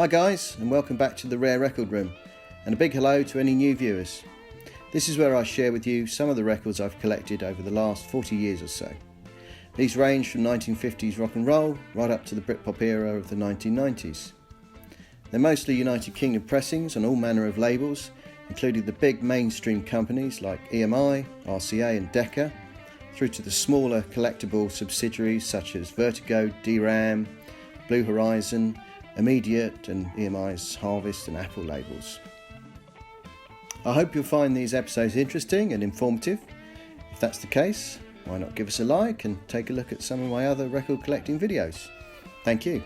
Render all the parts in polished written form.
Hi guys, and welcome back to the Rare Record Room, and a big hello to any new viewers. This is where I share with you some of the records I've collected over the last 40 years or so. These range from 1950s rock and roll right up to the Britpop era of the 1990s. They're mostly United Kingdom pressings on all manner of labels, including the big mainstream companies like EMI, RCA and Decca, through to the smaller collectible subsidiaries such as Vertigo, DRAM, Blue Horizon, Immediate and EMI's Harvest and Apple labels. I hope you'll find these episodes interesting and informative. If that's the case, why not give us a like and take a look at some of my other record collecting videos. Thank you.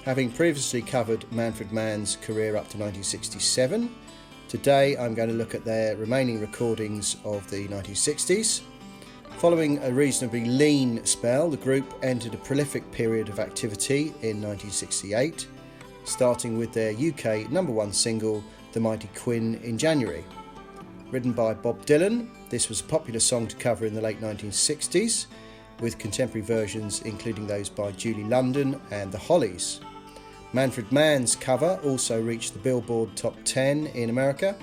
Having previously covered Manfred Mann's career up to 1967, today I'm going to look at their remaining recordings of the 1960s. Following a reasonably lean spell, the group entered a prolific period of activity in 1968, starting with their UK #1 single, The Mighty Quinn, in January. Written by Bob Dylan, this was a popular song to cover in the late 1960s, with contemporary versions including those by Julie London and the Hollies. Manfred Mann's cover also reached the Billboard Top 10 in America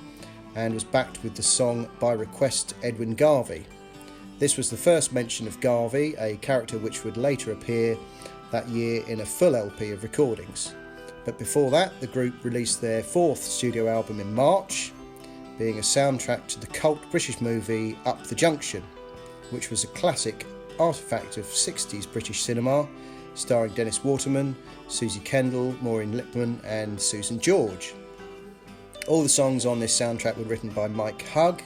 and was backed with the song by request Edwin Garvey. This was the first mention of Garvey, a character which would later appear that year in a full LP of recordings. But before that, the group released their fourth studio album in March, being a soundtrack to the cult British movie Up The Junction, which was a classic artefact of 60s British cinema, starring Dennis Waterman, Susie Kendall, Maureen Lipman and Susan George. All the songs on this soundtrack were written by Mighty Hugg,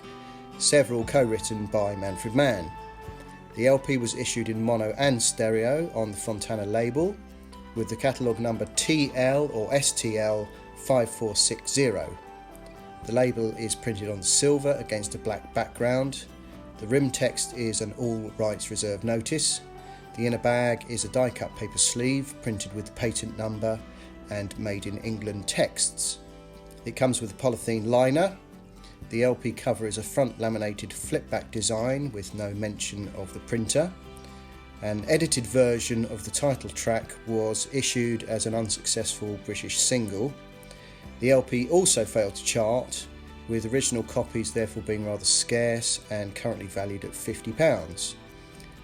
several co-written by Manfred Mann. The LP was issued in mono and stereo on the Fontana label, with the catalogue number TL or STL 5460. The label is printed on silver against a black background. The rim text is an all rights reserved notice. The inner bag is a die-cut paper sleeve printed with the patent number and made in England texts. It comes with a polythene liner. The LP cover is a front laminated flip-back design with no mention of the printer. An edited version of the title track was issued as an unsuccessful British single. The LP also failed to chart, with original copies therefore being rather scarce and currently valued at £50.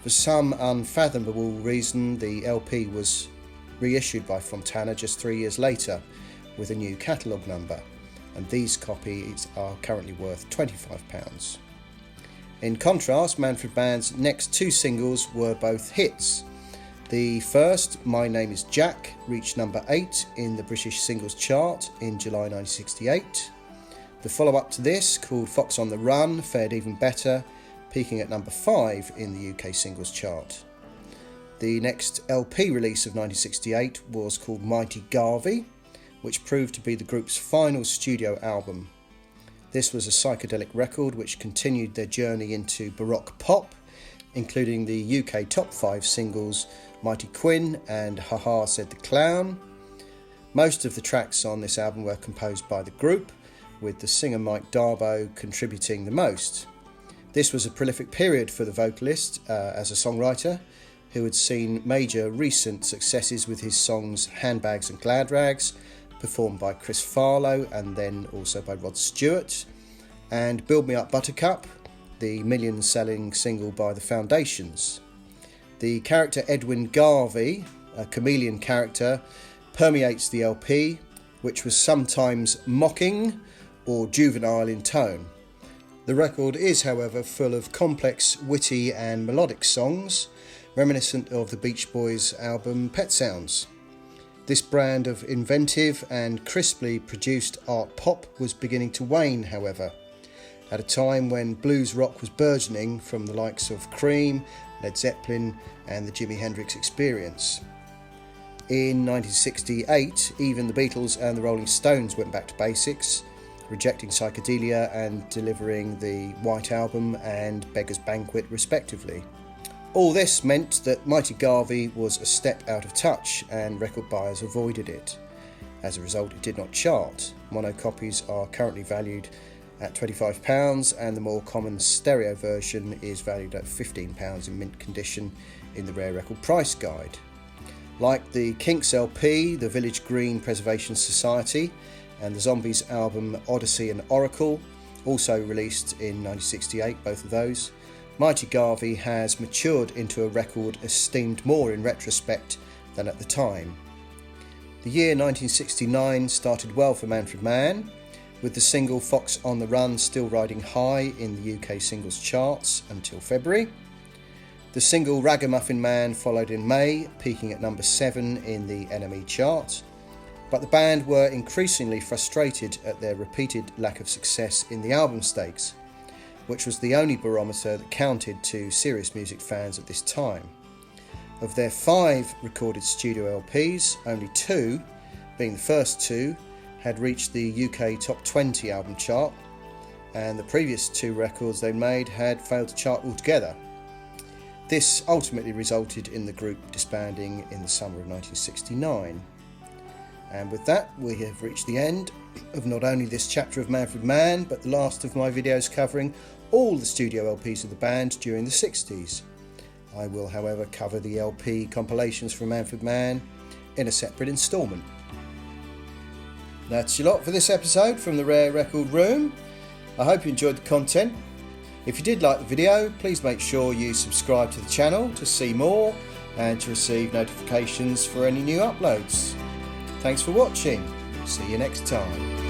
For some unfathomable reason, the LP was reissued by Fontana just 3 years later with a new catalogue number, and these copies are currently worth £25. In contrast, Manfred Mann's next two singles were both hits. The first, My Name Is Jack, reached number 8 in the British singles chart in July 1968. The follow-up to this, called Fox on the Run, fared even better, peaking at number 5 in the UK singles chart. The next LP release of 1968 was called Mighty Garvey, which proved to be the group's final studio album. This was a psychedelic record which continued their journey into Baroque pop, including the UK top 5 singles Mighty Quinn and Ha Ha Said the Clown. Most of the tracks on this album were composed by the group, with the singer Mike Darbo contributing the most. This was a prolific period for the vocalist as a songwriter, who had seen major recent successes with his songs Handbags and Glad Rags, performed by Chris Farlow and then also by Rod Stewart, and Build Me Up Buttercup, the million-selling single by the Foundations. The character Edwin Garvey, a chameleon character, permeates the LP, which was sometimes mocking or juvenile in tone. The record is, however, full of complex, witty and melodic songs, reminiscent of the Beach Boys' album Pet Sounds. This brand of inventive and crisply produced art pop was beginning to wane, however, at a time when blues rock was burgeoning from the likes of Cream, Led Zeppelin and the Jimi Hendrix Experience. In 1968, even the Beatles and the Rolling Stones went back to basics, rejecting psychedelia and delivering the White Album and Beggar's Banquet respectively. All this meant that Mighty Garvey was a step out of touch and record buyers avoided it. As a result, it did not chart. Mono copies are currently valued at £25 and the more common stereo version is valued at £15 in mint condition in the Rare Record Price Guide. Like the Kinks LP, the Village Green Preservation Society and the Zombies album Odyssey and Oracle, also released in 1968, both of those, Mighty Garvey has matured into a record esteemed more in retrospect than at the time. The year 1969 started well for Manfred Mann, with the single Fox on the Run still riding high in the UK singles charts until February. The single Ragamuffin Man followed in May, peaking at number 7 in the NME chart, but the band were increasingly frustrated at their repeated lack of success in the album stakes, which was the only barometer that counted to serious music fans at this time. Of their 5 recorded studio LPs, only 2, being the first 2, had reached the UK Top 20 album chart, and the previous 2 records they made had failed to chart altogether. This ultimately resulted in the group disbanding in the summer of 1969. And with that, we have reached the end of not only this chapter of Manfred Mann, but the last of my videos covering all the studio LPs of the band during the 60s. I will, however, cover the LP compilations from Manfred Mann in a separate instalment. That's your lot for this episode from the Rare Record Room. I hope you enjoyed the content. If you did like the video, please make sure you subscribe to the channel to see more and to receive notifications for any new uploads. Thanks for watching. See you next time.